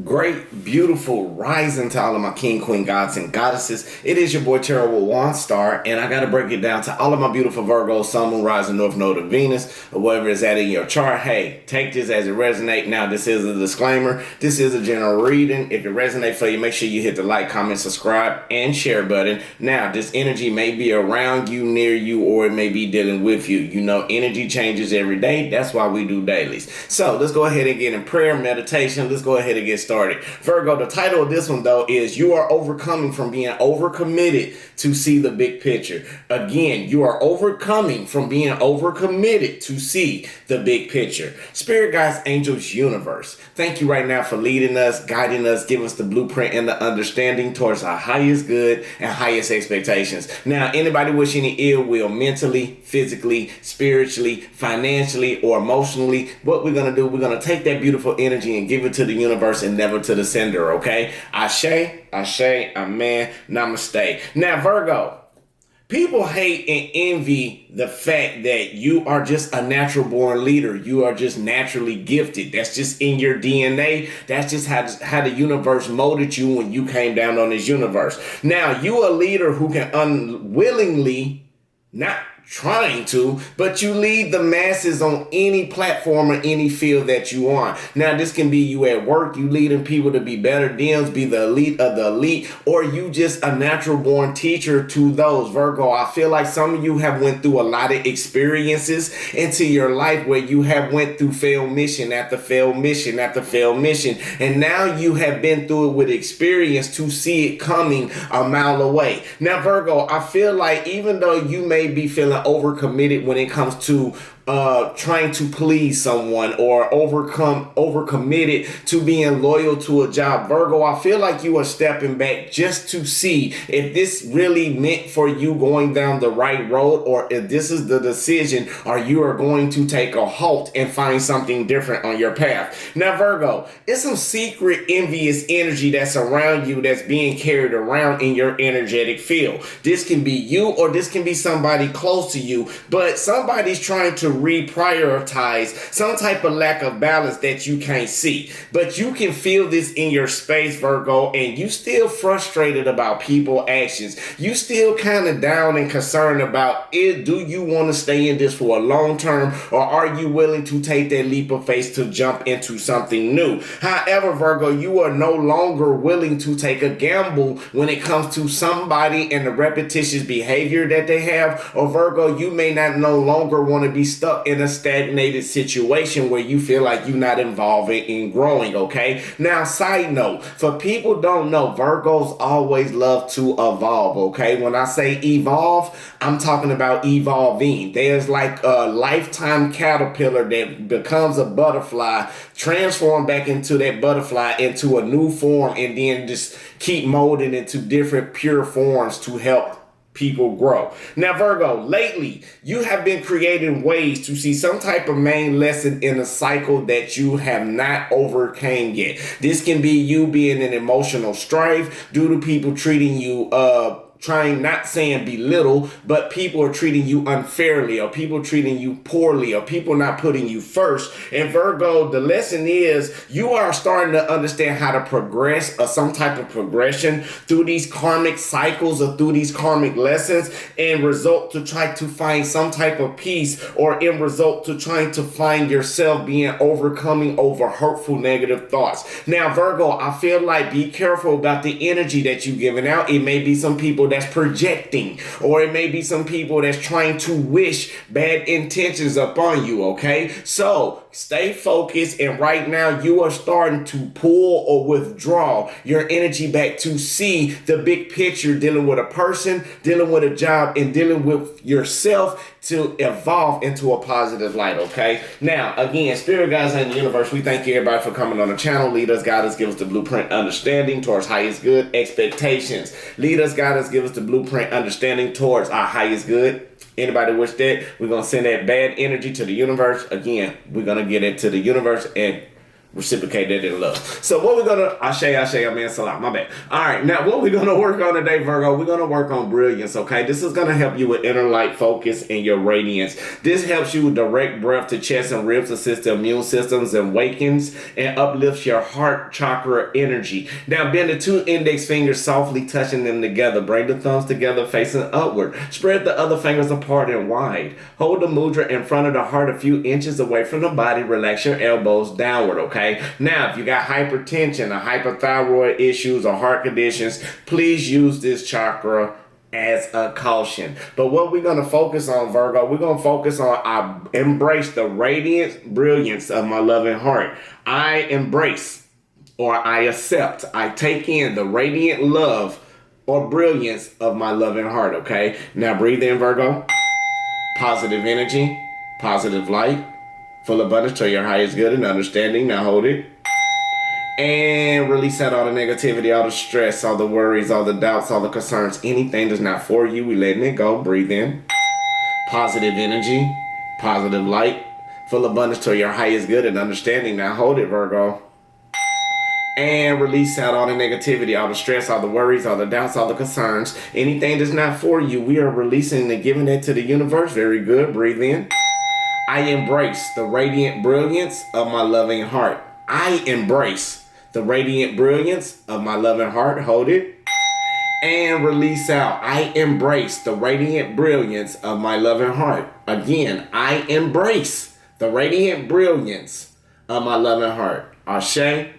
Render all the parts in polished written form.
Great, beautiful rising to all of my king, queen, gods, and goddesses. It is your boy Terrell with Waunstar, and I got to break it down to all of my beautiful Virgos, Sun, Moon, Rising, North Node of Venus, or whatever is at in your chart. Hey, take this as it resonates. Now, this is a disclaimer. This is a general reading. If it resonates for you, make sure you hit the like, comment, subscribe, and share button. Now, this energy may be around you, near you, or it may be dealing with you. You know, energy changes every day. That's why we do dailies. So, let's go ahead and get in prayer, meditation. Let's go ahead and get started. Virgo, the title of this one though is You Are Overcoming from Being Overcommitted to See the Big Picture. Again, you are overcoming from being overcommitted to see the big picture. Spirit guides, angels, universe, thank you right now for leading us, guiding us, give us the blueprint and the understanding towards our highest good and highest expectations. Now, anybody wish any ill will mentally, physically, spiritually, financially, or emotionally, what we're going to do, we're going to take that beautiful energy and give it to the universe and never to the sender, okay? Ashe, amen, namaste. Now, Virgo, people hate and envy the fact that you are just a natural born leader. You are just naturally gifted. That's just in your DNA. That's just how the universe molded you when you came down on this universe. Now, you a leader who can unwillingly, not trying to, but you lead the masses on any platform or any field that you on. Now, this can be you at work, you leading people to be better dems, be the elite of the elite, or you just a natural born teacher to those. Virgo, I feel like some of you have went through a lot of experiences into your life where you have went through failed mission after failed mission after failed mission, and now you have been through it with experience to see it coming a mile away. Now, Virgo, I feel like even though you may be feeling overcommitted when it comes to trying to please someone or overcommitted to being loyal to a job, Virgo, I feel like you are stepping back just to see if this really meant for you going down the right road, or if this is the decision, or you are going to take a halt and find something different on your path. Now, Virgo, it's some secret envious energy that's around you that's being carried around in your energetic field. This can be you or this can be somebody close to you, but somebody's trying to reprioritize some type of lack of balance that you can't see. But you can feel this in your space, Virgo, and you still frustrated about people actions. You still kind of down and concerned about it. Do you want to stay in this for a long term, or are you willing to take that leap of faith to jump into something new? However, Virgo, you are no longer willing to take a gamble when it comes to somebody and the repetitious behavior that they have. Or Virgo, you may not no longer want to be stuck in a stagnated situation where you feel like you're not involved in growing, okay? Now, side note, for people don't know, Virgos always love to evolve, okay? When I say evolve, I'm talking about evolving. There's like a lifetime caterpillar that becomes a butterfly, transform back into that butterfly into a new form, and then just keep molding into different pure forms to help people grow. Now, Virgo, lately you have been creating ways to see some type of main lesson in a cycle that you have not overcame yet. This can be you being in emotional strife due to people treating you trying, not saying belittle, but people are treating you unfairly, or people treating you poorly, or people not putting you first. And Virgo, the lesson is you are starting to understand how to progress, or some type of progression through these karmic cycles or through these karmic lessons, and result to try to find some type of peace, or in result to trying to find yourself being overcoming over hurtful negative thoughts. Now, Virgo, I feel like be careful about the energy that you're giving out. It may be some people that's projecting, or it may be some people that's trying to wish bad intentions upon you, okay? So stay focused, and right now you are starting to pull or withdraw your energy back to see the big picture, dealing with a person, dealing with a job, and dealing with yourself to evolve into a positive light, okay? Now, again, spirit guides in the universe, we thank you everybody for coming on the channel. Lead us, guide us, give us the blueprint understanding towards highest good expectations. Lead us, guide us, give us the blueprint understanding towards our highest good. Anybody wish that, we're going to send that bad energy to the universe. Again, we're going to get it to the universe and reciprocate that in love. So what we're gonna Ashe, I mean salam, my bad. All right, now what we're gonna work on today, Virgo, we're gonna work on brilliance, okay? This is gonna help you with inner light, focus, and your radiance. This helps you with direct breath to chest and ribs, assist the immune systems and wakens and uplifts your heart chakra energy. Now bend the 2 index fingers, softly touching them together. Bring the thumbs together facing upward. Spread the other fingers apart and wide. Hold the mudra in front of the heart a few inches away from the body. Relax your elbows downward, okay? Now, if you got hypertension or hypothyroid issues or heart conditions, please use this chakra as a caution. But what we're going to focus on, Virgo, we're going to focus on I embrace the radiance, brilliance of my loving heart. I embrace or I accept, I take in the radiant love or brilliance of my loving heart, okay? Now breathe in, Virgo. Positive energy, positive light. Full abundance to your highest good and understanding. Now hold it. And release out all the negativity, all the stress, all the worries, all the doubts, all the concerns. Anything that's not for you, we letting it go. Breathe in. Positive energy, positive light. Full abundance to your highest good and understanding. Now hold it, Virgo. And release out all the negativity, all the stress, all the worries, all the doubts, all the concerns. Anything that's not for you, we are releasing and giving it to the universe. Very good. Breathe in. I embrace the radiant brilliance of my loving heart. I embrace the radiant brilliance of my loving heart. Hold it. And release out. I embrace the radiant brilliance of my loving heart. Again, I embrace the radiant brilliance of my loving heart. Ashe,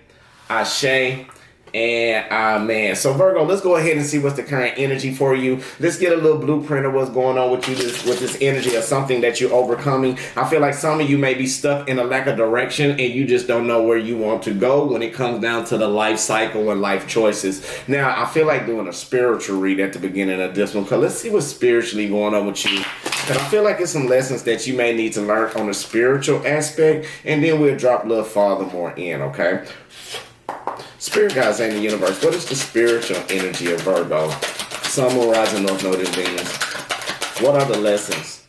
Ashe, and amen. So Virgo, let's go ahead and see what's the current energy for you. Let's get a little blueprint of what's going on with you with this energy of something that you're overcoming. I feel like some of you may be stuck in a lack of direction and you just don't know where you want to go when it comes down to the life cycle and life choices. Now, I feel like doing a spiritual read at the beginning of this one, because let's see what's spiritually going on with you. And I feel like it's some lessons that you may need to learn on the spiritual aspect, and then we'll drop a little farther more in, okay? Spirit guides in the universe. What is the spiritual energy of Virgo? Sun, Moon, Rising, North Node, and Venus. What are the lessons?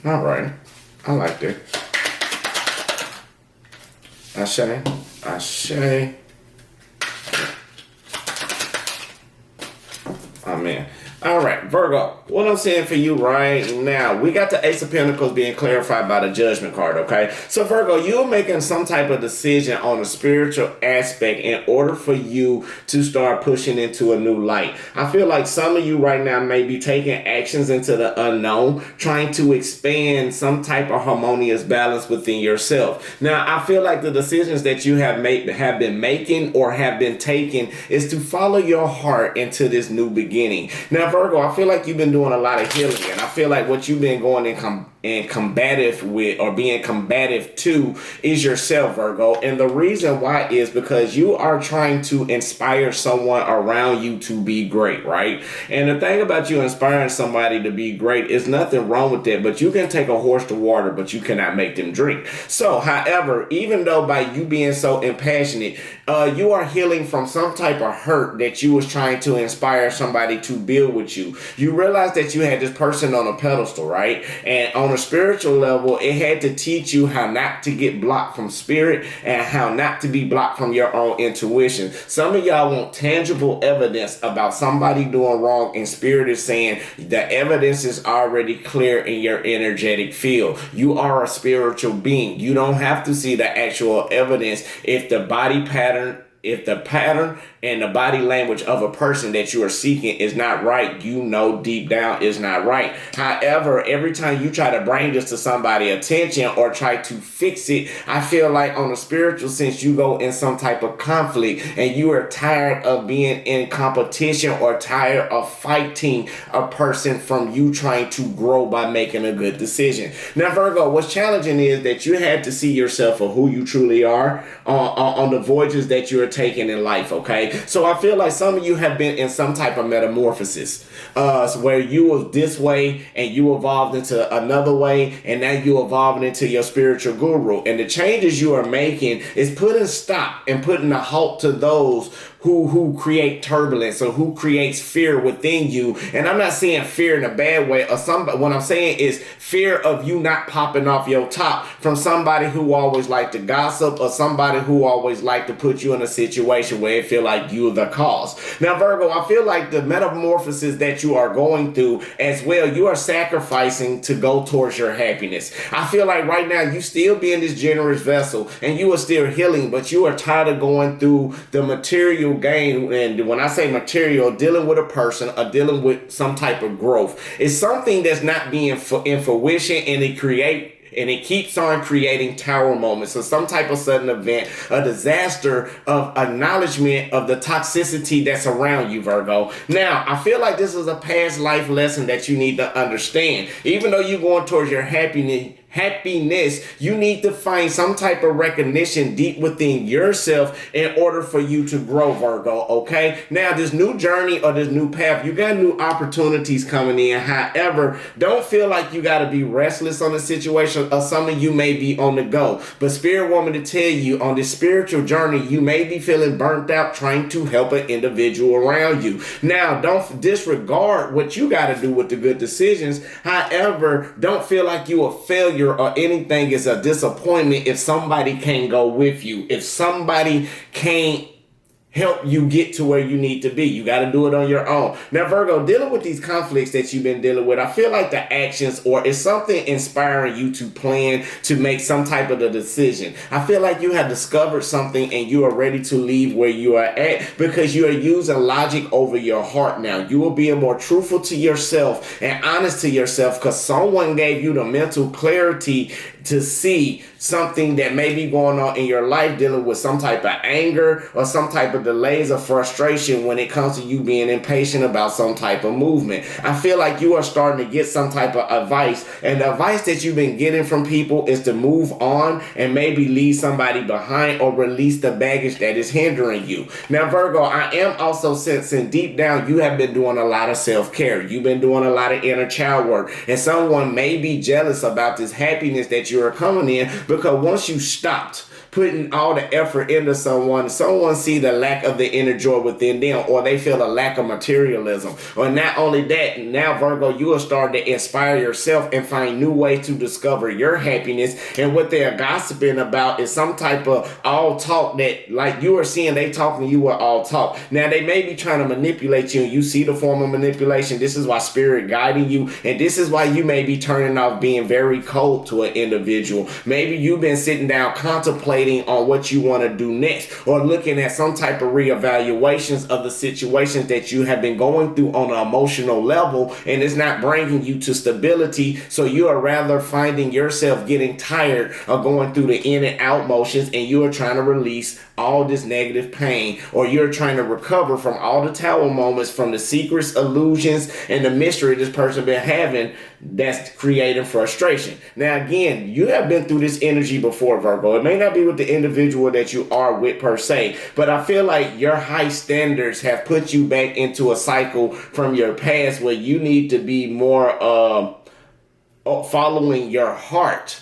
All right. I like that. Ashe. Ashe. Amen. All right, Virgo, what I'm saying for you right now, we got the Ace of Pentacles being clarified by the Judgment card, okay? So, Virgo, you're making some type of decision on a spiritual aspect in order for you to start pushing into a new light. I feel like some of you right now may be taking actions into the unknown, trying to expand some type of harmonious balance within yourself. Now, I feel like the decisions that you have been making or have been taking is to follow your heart into this new beginning. Now, Virgo, I feel like you've been doing a lot of healing, and I feel like what you've been going and combative with or being combative to is yourself, Virgo. And the reason why is because you are trying to inspire someone around you to be great, right? And the thing about you inspiring somebody to be great is nothing wrong with that, but you can take a horse to water, but you cannot make them drink. So, however, even though by you being so impassionate, you are healing from some type of hurt that you was trying to inspire somebody to build with you. You realize that you had this person on a pedestal, right? And on a spiritual level, it had to teach you how not to get blocked from spirit and how not to be blocked from your own intuition. Some of y'all want tangible evidence about somebody doing wrong, and spirit is saying the evidence is already clear in your energetic field. You are a spiritual being. You don't have to see the actual evidence if the pattern and the body language of a person that you are seeking is not right. You know deep down is not right. However, every time you try to bring this to somebody's attention or try to fix it, I feel like on a spiritual sense, you go in some type of conflict and you are tired of being in competition or tired of fighting a person from you trying to grow by making a good decision. Now, Virgo, what's challenging is that you had to see yourself for who you truly are on the voyages that you are taking in life, okay? So I feel like some of you have been in some type of metamorphosis where you was this way and you evolved into another way, and now you evolving into your spiritual guru. And the changes you are making is putting stop and putting a halt to those who create turbulence or who creates fear within you. And I'm not saying fear in a bad way, or what I'm saying is fear of you not popping off your top from somebody who always like to gossip, or somebody who always like to put you in a situation where it feel like you're the cause. Now, Virgo, I feel like the metamorphosis that you are going through as well, you are sacrificing to go towards your happiness. I feel like right now you still being this generous vessel and you are still healing, but you are tired of going through the material gain. And when I say material, dealing with a person or dealing with some type of growth, it's something that's not being in fruition, and it keeps on creating tower moments. So some type of sudden event, a disaster of acknowledgement of the toxicity that's around you, Virgo. Now, I feel like this is a past life lesson that you need to understand. Even though you're going towards your happiness, you need to find some type of recognition deep within yourself in order for you to grow, Virgo, okay? Now, this new journey or this new path, you got new opportunities coming in. However, don't feel like you got to be restless on the situation, or some of you may be on the go. But Spirit want me to tell you, on this spiritual journey, you may be feeling burnt out trying to help an individual around you. Now, don't disregard what you got to do with the good decisions. However, don't feel like you a failure or anything is a disappointment if somebody can't go with you, if somebody can't help you get to where you need to be. You got to do it on your own. Now, Virgo, dealing with these conflicts that you've been dealing with, I feel like the actions, or is something inspiring you to plan to make some type of a decision. I feel like you have discovered something and you are ready to leave where you are at, because you are using logic over your heart now. You will be more truthful to yourself and honest to yourself, because someone gave you the mental clarity to see something that may be going on in your life, dealing with some type of anger or some type of delays or frustration when it comes to you being impatient about some type of movement. I feel like you are starting to get some type of advice, and the advice that you've been getting from people is to move on and maybe leave somebody behind or release the baggage that is hindering you. Now, Virgo, I am also sensing deep down you have been doing a lot of self-care. You've been doing a lot of inner child work, and someone may be jealous about this happiness that you are coming in, because once you stopped putting all the effort into someone see the lack of the inner joy within them, or they feel a lack of materialism. Or not only that, now, Virgo, you are starting to inspire yourself and find new ways to discover your happiness. And what they are gossiping about is some type of all talk that, like you are seeing, they talking to you with all talk. Now, they may be trying to manipulate you, and you see the form of manipulation. This is why Spirit guiding you, and this is why you may be turning off being very cold to an individual. Maybe you've been sitting down contemplating on what you want to do next, or looking at some type of reevaluations of the situations that you have been going through on an emotional level, and it's not bringing you to stability. So you are rather finding yourself getting tired of going through the in and out motions, and you are trying to release all this negative pain, or you're trying to recover from all the tower moments, from the secrets, illusions, and the mystery this person been having that's creating frustration. Now, again, you have been through this energy before, Virgo. It may not be with the individual that you are with per se, but I feel like your high standards have put you back into a cycle from your past where you need to be more following your heart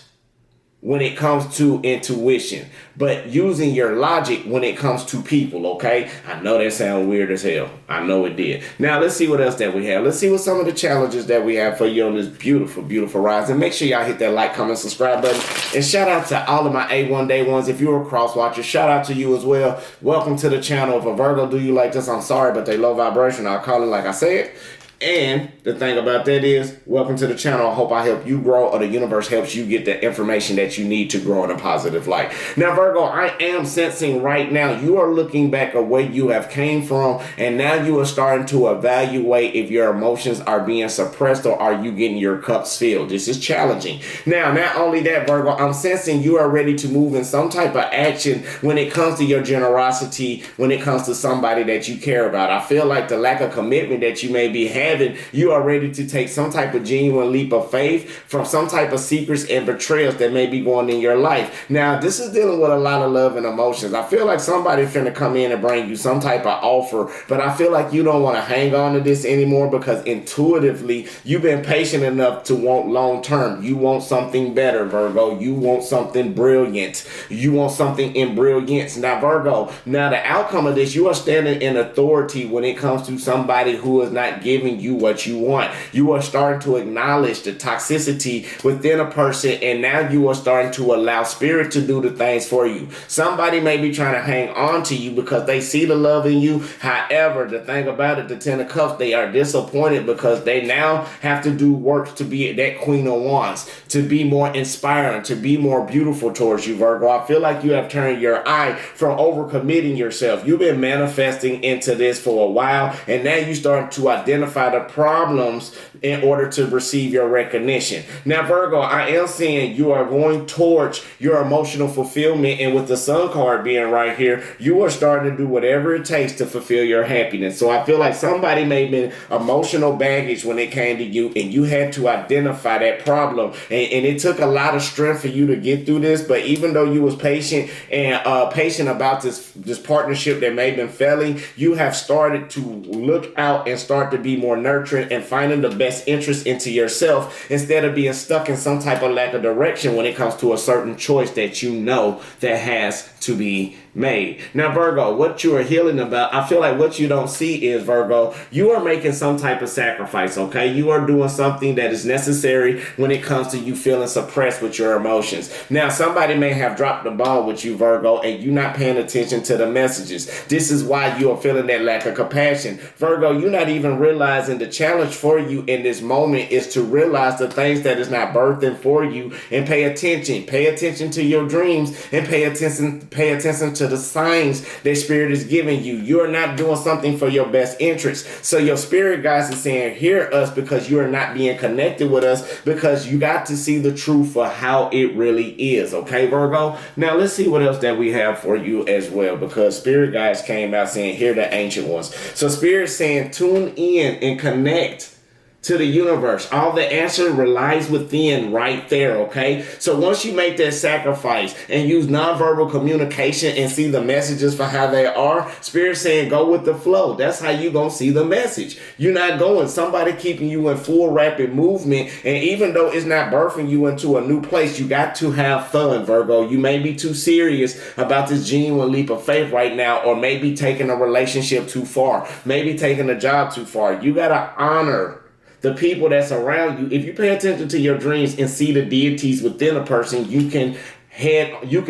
when it comes to intuition, but using your logic when it comes to people, okay? I know that sounds weird as hell. I know it did. Now, let's see what else that we have. Let's see what some of the challenges that we have for you on this beautiful, beautiful rise. And make sure y'all hit that like, comment, subscribe button. And shout out to all of my A1 Day ones. If you're a cross watcher, shout out to you as well. Welcome to the channel. If a Virgo do you like this, I'm sorry, but they low vibration. I'll call it like I said. And the thing about that is, welcome to the channel. I hope I help you grow, or the universe helps you get the information that you need to grow in a positive light. Now, Virgo, I am sensing right now you are looking back at where you have came from, and now you are starting to evaluate if your emotions are being suppressed or are you getting your cups filled. This is challenging. Now, not only that, Virgo, I'm sensing you are ready to move in some type of action when it comes to your generosity, when it comes to somebody that you care about. I feel like the lack of commitment that you may be having having, you are ready to take some type of genuine leap of faith from some type of secrets and betrayals that may be going in your life. Now, this is dealing with a lot of love and emotions. I feel like somebody finna come in and bring you some type of offer, but I feel like you don't want to hang on to this anymore because intuitively you've been patient enough to want long term. You want something better, Virgo. You want something brilliant. You want something in brilliance. Now, Virgo, now the outcome of this, you are standing in authority when it comes to somebody who is not giving you what you want. You are starting to acknowledge the toxicity within a person, and now you are starting to allow spirit to do the things for you. Somebody may be trying to hang on to you because they see the love in you. However, the thing about it, the Ten of Cups, they are disappointed because they now have to do work to be that Queen of Wands, to be more inspiring, to be more beautiful towards you, Virgo. I feel like you have turned your eye from overcommitting yourself. You've been manifesting into this for a while, and now you start to identify the problems in order to receive your recognition. Now, Virgo, I am saying you are going towards your emotional fulfillment, and with the Sun card being right here, you are starting to do whatever it takes to fulfill your happiness. So I feel like somebody may have been emotional baggage when it came to you, and you had to identify that problem, and it took a lot of strength for you to get through this. But even though you was patient and patient about this partnership that may have been failing, you have started to look out and start to be more nurturing and finding the best interest into yourself instead of being stuck in some type of lack of direction when it comes to a certain choice that you know that has to be made. Now, Virgo, what you are healing about, I feel like what you don't see is, Virgo, you are making some type of sacrifice, okay? You are doing something that is necessary when it comes to you feeling suppressed with your emotions. Now, somebody may have dropped the ball with you, Virgo, and you're not paying attention to the messages. This is why you are feeling that lack of compassion. Virgo, you're not even realizing the challenge for you in this moment is to realize the things that is not birthing for you and pay attention. Pay attention to your dreams and pay attention to the signs that spirit is giving you. You're not doing something for your best interest. So your spirit guides is saying, hear us, because you are not being connected with us, because you got to see the truth for how it really is. Okay, Virgo? Now let's see what else that we have for you as well, because spirit guides came out saying, hear the ancient ones. So spirit saying, tune in and connect to the universe. All the answer relies within right there, okay? So once you make that sacrifice and use nonverbal communication and see the messages for how they are, spirit saying go with the flow. That's how you gonna see the message. You're not going, somebody keeping you in full rapid movement, and even though it's not birthing you into a new place, you got to have fun, Virgo. You may be too serious about this genuine leap of faith right now, or maybe taking a relationship too far, maybe taking a job too far. You gotta honor the people that's around you. If you pay attention to your dreams and see the deities within a person, you can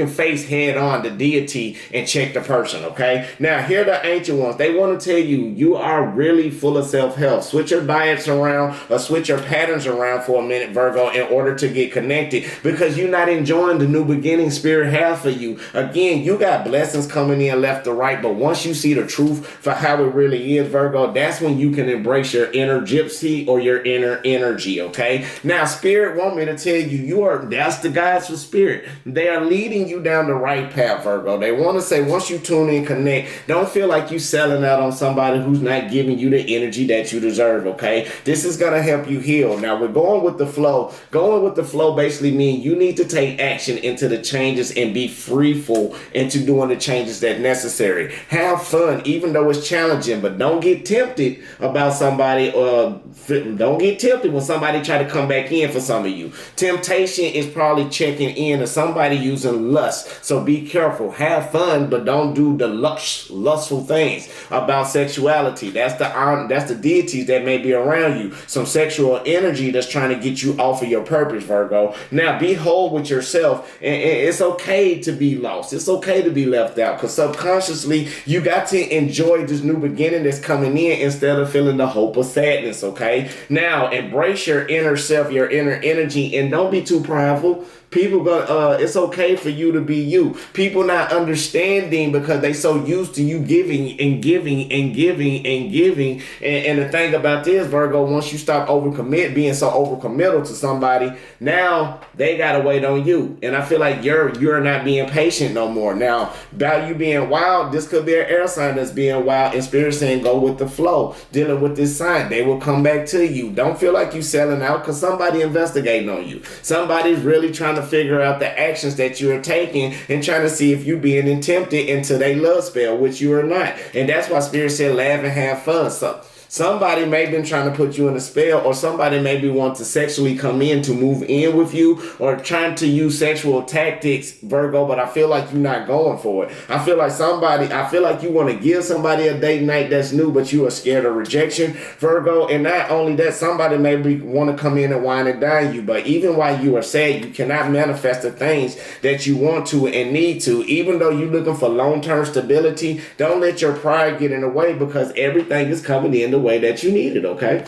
face head on the deity and check the person, okay? Now, here are the ancient ones. They want to tell you, you are really full of self-help. Switch your diets around or switch your patterns around for a minute, Virgo, in order to get connected, because you're not enjoying the new beginning spirit has for you. Again, you got blessings coming in left to right, but once you see the truth for how it really is, Virgo, that's when you can embrace your inner gypsy or your inner energy, okay? Now, spirit want me to tell you, that's the guides for spirit. They are leading you down the right path, Virgo. They want to say, once you tune in, connect, don't feel like you selling out on somebody who's not giving you the energy that you deserve, okay? This is going to help you heal. Now, we're going with the flow. Going with the flow basically means you need to take action into the changes and be freeful into doing the changes that necessary. Have fun, even though it's challenging, but don't get tempted about somebody, don't get tempted when somebody try to come back in for some of you. Temptation is probably checking in, or somebody using lust. So be careful. Have fun, but don't do the lustful things about sexuality. That's the deities that may be around you. Some sexual energy that's trying to get you off of your purpose, Virgo. Now be whole with yourself, and it's okay to be lost. It's okay to be left out, because subconsciously you got to enjoy this new beginning that's coming in instead of feeling the hope of sadness, okay? Now embrace your inner self, your inner energy, and don't be too prideful. People go, it's okay for you to be you. People not understanding because they so used to you giving and giving and giving and giving. And the thing about this, Virgo, once you stop being so overcommittal to somebody, now they gotta wait on you. And I feel like you're not being patient no more. Now, about you being wild, this could be an air sign that's being wild, and spirit saying go with the flow. Dealing with this sign, they will come back to you. Don't feel like you selling out because somebody investigating on you. Somebody's really trying to figure out the actions that you're taking and trying to see if you being tempted into their love spell, which you are not. And that's why spirit said laugh and have fun. So somebody may have been trying to put you in a spell, or somebody maybe want to sexually come in to move in with you, or trying to use sexual tactics, Virgo, but I feel like you're not going for it. I feel like you want to give somebody a date night that's new, but you are scared of rejection, Virgo. And not only that, somebody maybe want to come in and wine and dine you, but even while you are sad, you cannot manifest the things that you want to and need to. Even though you're looking for long-term stability, don't let your pride get in the way, because everything is coming in the way that you need it, okay?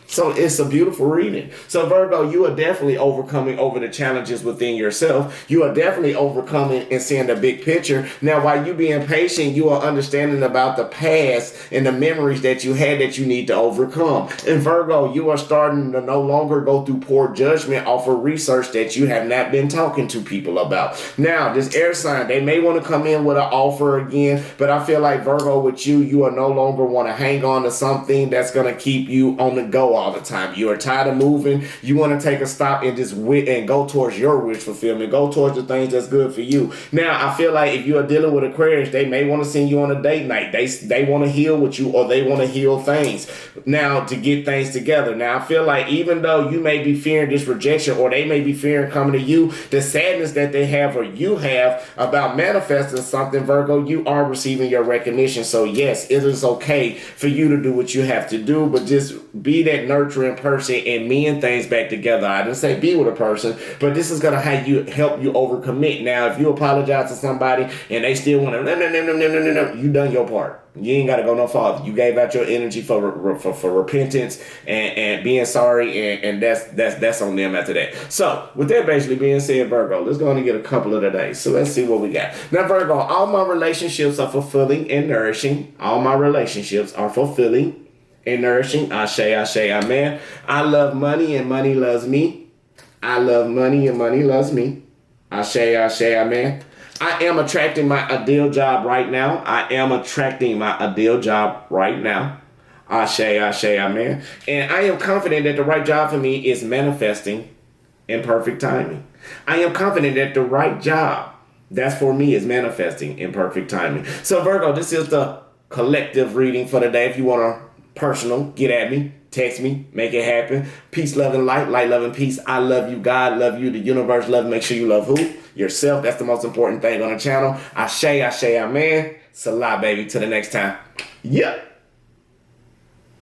So it's a beautiful reading. So Virgo, you are definitely overcoming over the challenges within yourself. You are definitely overcoming and seeing the big picture. Now, while you being patient, you are understanding about the past and the memories that you had that you need to overcome. And Virgo, you are starting to no longer go through poor judgment off of research that you have not been talking to people about. Now, this air sign, they may want to come in with an offer again, but I feel like Virgo, with you are no longer want to hang on to something that's going to keep you on the go all the time. You are tired of moving. You want to take a stop and just and go towards your wish fulfillment. Go towards the things that's good for you. Now, I feel like if you are dealing with Aquarius, they may want to send you on a date night. They want to heal with you, or they want to heal things now to get things together. Now, I feel like even though you may be fearing this rejection, or they may be fearing coming to you, the sadness that they have or you have about manifesting something, Virgo, you are receiving your recognition. So yes, it is okay for you to do what you have to do, but just be that nurturing person and mend things back together. I didn't say be with a person, but this is gonna help you overcommit. Now, if you apologize to somebody and they still want to no, you done your part. You ain't got to go no farther. You gave out your energy for repentance and being sorry, and that's on them after that. So, with that basically being said, Virgo, let's go on and get a couple of the days. So let's see what we got. Now, Virgo, all my relationships are fulfilling and nourishing. All my relationships are fulfilling and nourishing. Ashe, ashe, amen. I love money and money loves me. I love money and money loves me. Ashe, ashe, amen. I am attracting my ideal job right now. I am attracting my ideal job right now. Ashe, ashe, amen. And I am confident that the right job for me is manifesting in perfect timing. I am confident that the right job that's for me is manifesting in perfect timing. So Virgo, this is the collective reading for the day. If you want to personal, get at me, text me, make it happen. Peace, love, and light. Light, love, and peace. I love you. God love you. The universe love. Make sure you love who? Yourself. That's the most important thing on the channel. Ashe, ashe, amen. Salah, baby. Till the next time. Yep.